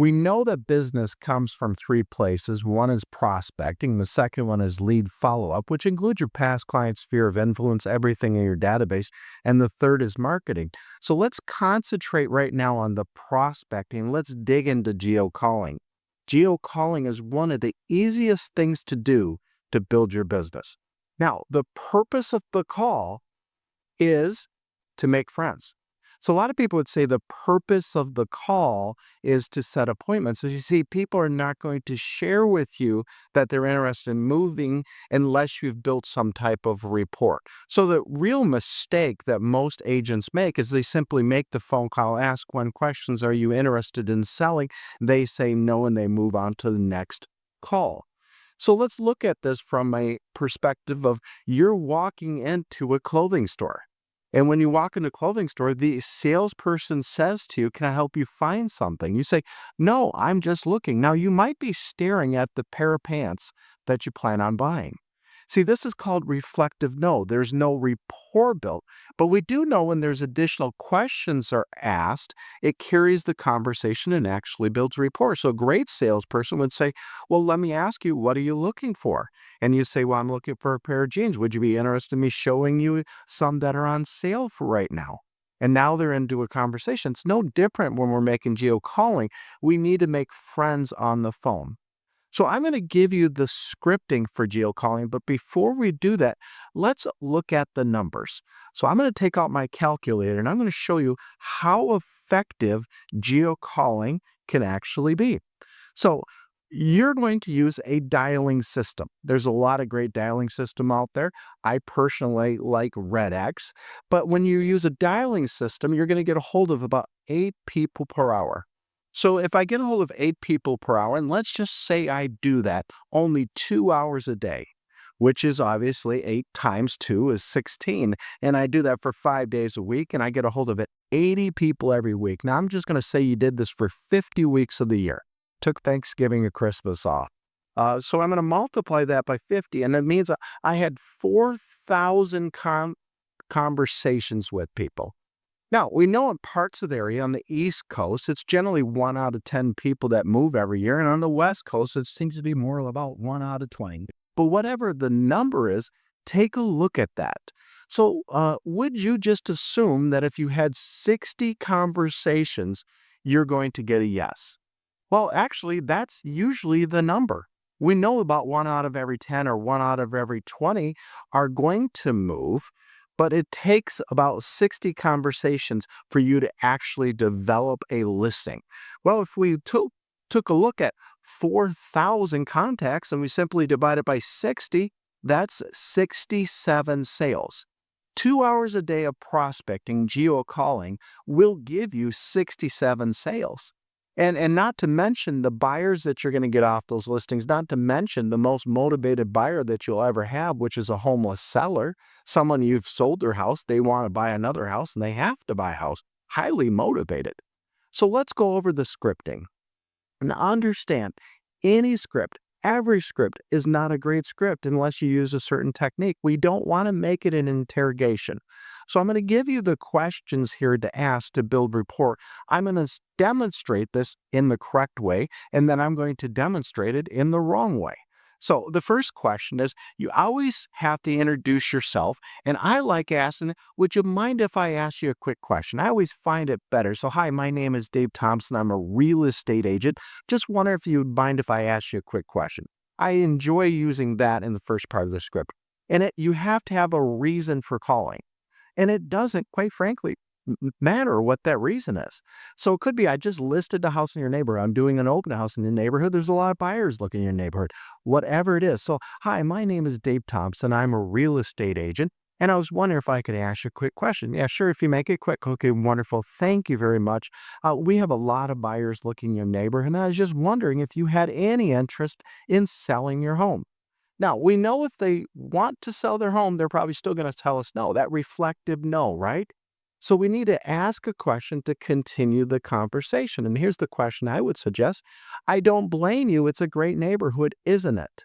We know that business comes from three places. One is prospecting. The second one is lead follow-up, which includes your past clients' sphere of influence, everything in your database. And the third is marketing. So let's concentrate right now on the prospecting. Let's dig into geo calling. Geo calling is one of the easiest things to do to build your business. Now, the purpose of the call is to make friends. So a lot of people would say the purpose of the call is to set appointments. As you see, people are not going to share with you that they're interested in moving unless you've built some type of rapport. So the real mistake that most agents make is they simply make the phone call, ask one questions, are you interested in selling? They say no, and they move on to the next call. So let's look at this from a perspective of you're walking into a clothing store. And when you walk into a clothing store, the salesperson says to you, can I help you find something? You say, no, I'm just looking. Now, you might be staring at the pair of pants that you plan on buying. See, this is called reflective no. There's no rapport built. But we do know when there's additional questions are asked, it carries the conversation and actually builds rapport. So a great salesperson would say, well, let me ask you, what are you looking for? And you say, well, I'm looking for a pair of jeans. Would you be interested in me showing you some that are on sale for right now? And now they're into a conversation. It's no different when we're making geo calling. We need to make friends on the phone. So I'm going to give you the scripting for geo calling, but before we do that, let's look at the numbers. So I'm going to take out my calculator and I'm going to show you how effective geo calling can actually be. So you're going to use a dialing system. There's a lot of great dialing system out there. I personally like RedX, but when you use a dialing system, you're going to get a hold of about 8 people per hour. So if I get a hold of 8 people per hour, and let's just say I do that only 2 hours a day, which is obviously 8 times 2 is 16, and I do that for 5 days a week, and I get a hold of it 80 people every week. Now, I'm just going to say you did this for 50 weeks of the year. Took Thanksgiving and Christmas off. So I'm going to multiply that by 50, and it means I had 4,000 conversations with people. Now, we know in parts of the area on the East Coast, it's generally 1 out of 10 people that move every year. And on the West Coast, it seems to be more about 1 out of 20. But whatever the number is, take a look at that. So would you just assume that if you had 60 conversations, you're going to get a yes? Well, actually, that's usually the number. We know about 1 out of every 10 or 1 out of every 20 are going to move. But it takes about 60 conversations for you to actually develop a listing. Well, if we took a look at 4,000 contacts and we simply divide it by 60, that's 67 sales. 2 hours a day of prospecting, geo calling, will give you 67 sales. And not to mention the buyers that you're going to get off those listings, not to mention the most motivated buyer that you'll ever have, which is a homeless seller, someone you've sold their house, they want to buy another house, and they have to buy a house, highly motivated. So let's go over the scripting. And understand, any script, every script is not a great script unless you use a certain technique. We don't want to make it an interrogation. So I'm going to give you the questions here to ask to build rapport. I'm going to demonstrate this in the correct way, and then I'm going to demonstrate it in the wrong way. So the first question is, you always have to introduce yourself, and I like asking, would you mind if I ask you a quick question? I always find it better. So hi, my name is Dave Thompson. I'm a real estate agent. Just wonder if you'd mind if I ask you a quick question. I enjoy using that in the first part of the script. And you have to have a reason for calling. And it doesn't, quite frankly, matter what that reason is. So it could be, I just listed the house in your neighborhood. I'm doing an open house in your neighborhood. There's a lot of buyers looking in your neighborhood, whatever it is. So, hi, my name is Dave Thompson. I'm a real estate agent. And I was wondering if I could ask you a quick question. Yeah, sure. If you make it quick, okay, wonderful. Thank you very much. We have a lot of buyers looking in your neighborhood. And I was just wondering if you had any interest in selling your home. Now, we know if they want to sell their home, they're probably still going to tell us no, that reflective no, right? So we need to ask a question to continue the conversation. And here's the question I would suggest. I don't blame you. It's a great neighborhood, isn't it?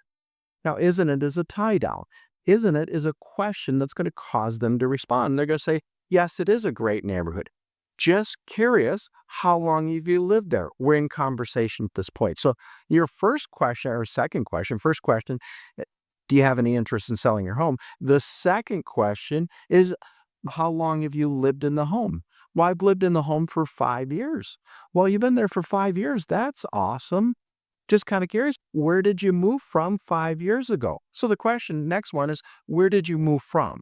Now, isn't it is a tie down. Isn't it is a question that's going to cause them to respond. They're going to say, yes, it is a great neighborhood. Just curious, how long have you lived there? We're in conversation at this point. So your first question or second question, first question, eh, do you have any interest in selling your home? The second question is, how long have you lived in the home? Well, I've lived in the home for 5 years. Well, you've been there for 5 years. That's awesome. Just kind of curious, where did you move from 5 years ago? So the question, next one is, where did you move from?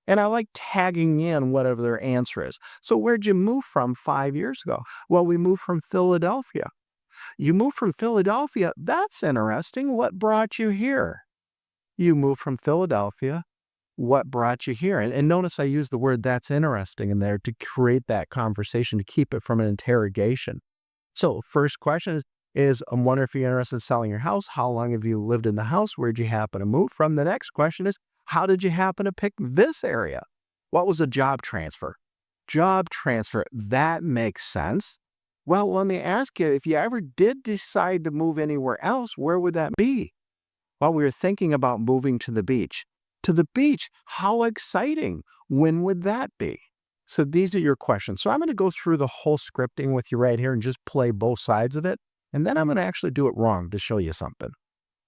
And I like tagging in whatever their answer is. So where'd you move from 5 years ago? Well, we moved from Philadelphia. You moved from Philadelphia? That's interesting. What brought you here? You moved from Philadelphia. What brought you here? And notice I use the word that's interesting in there to create that conversation, to keep it from an interrogation. So first question is I'm wondering if you're interested in selling your house. How long have you lived in the house? Where'd you happen to move from? The next question is, how did you happen to pick this area? What was a job transfer? Job transfer, that makes sense. Well, let me ask you, if you ever did decide to move anywhere else, where would that be? Well, we were thinking about moving to the beach. To the beach, how exciting. When would that be? So these are your questions. So I'm going to go through the whole scripting with you right here and just play both sides of it. And then I'm going to actually do it wrong to show you something.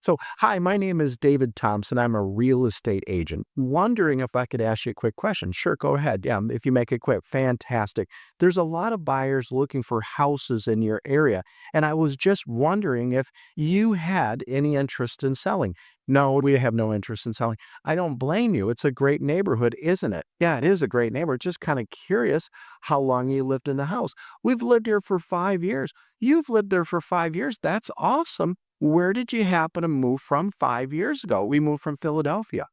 So, hi, my name is David Thompson. I'm a real estate agent. Wondering if I could ask you a quick question. Sure, go ahead. Yeah, if you make it quick, fantastic. There's a lot of buyers looking for houses in your area, and I was just wondering if you had any interest in selling. No, we have no interest in selling. I don't blame you. It's a great neighborhood, isn't it? Yeah, it is a great neighborhood. Just kind of curious how long you lived in the house. We've lived here for 5 years. You've lived there for 5 years. That's awesome. Where did you happen to move from 5 years ago? We moved from Philadelphia.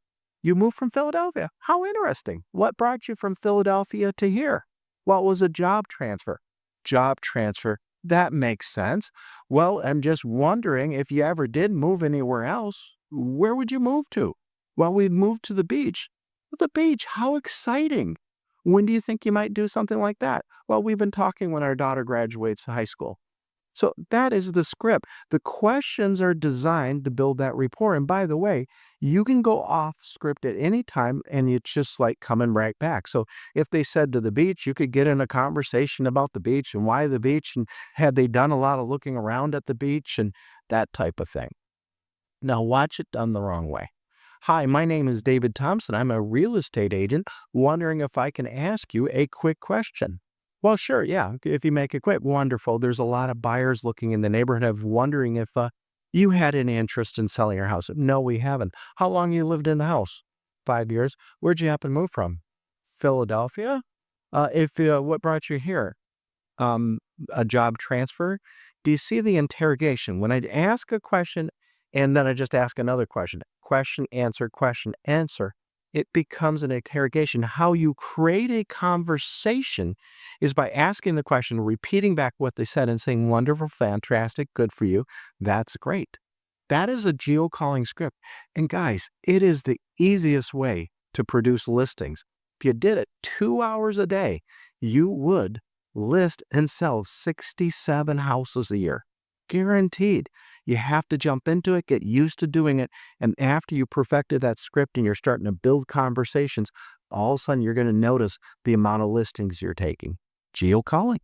You moved from Philadelphia. How interesting. What brought you from Philadelphia to here? What was a job transfer? Job transfer. That makes sense. Well, I'm just wondering if you ever did move anywhere else, where would you move to? Well, we'd move to the beach. The beach, how exciting. When do you think you might do something like that? Well, we've been talking when our daughter graduates high school. So that is the script. The questions are designed to build that rapport. And by the way, you can go off script at any time and it's just like coming right back. So if they said to the beach, you could get in a conversation about the beach and why the beach and had they done a lot of looking around at the beach and that type of thing. Now watch it done the wrong way. Hi, my name is David Thompson. I'm a real estate agent wondering if I can ask you a quick question. Well, sure, yeah. If you make it quick, wonderful. There's a lot of buyers looking in the neighborhood of wondering if you had any interest in selling your house. No, we haven't. How long you lived in the house? 5 years. Where'd you happen to move from? Philadelphia. If what brought you here? um, a job transfer. Do you see the interrogation? When I ask a question and then I just ask another question, answer, it becomes an interrogation. How you create a conversation is by asking the question, repeating back what they said and saying, wonderful, fantastic, good for you. That's great. That is a Geo Calling script. And guys, it is the easiest way to produce listings. If you did it 2 hours a day, you would list and sell 67 houses a year. Guaranteed. You have to jump into it, get used to doing it, and after you perfected that script and you're starting to build conversations, all of a sudden you're going to notice the amount of listings you're taking. Geo Calling.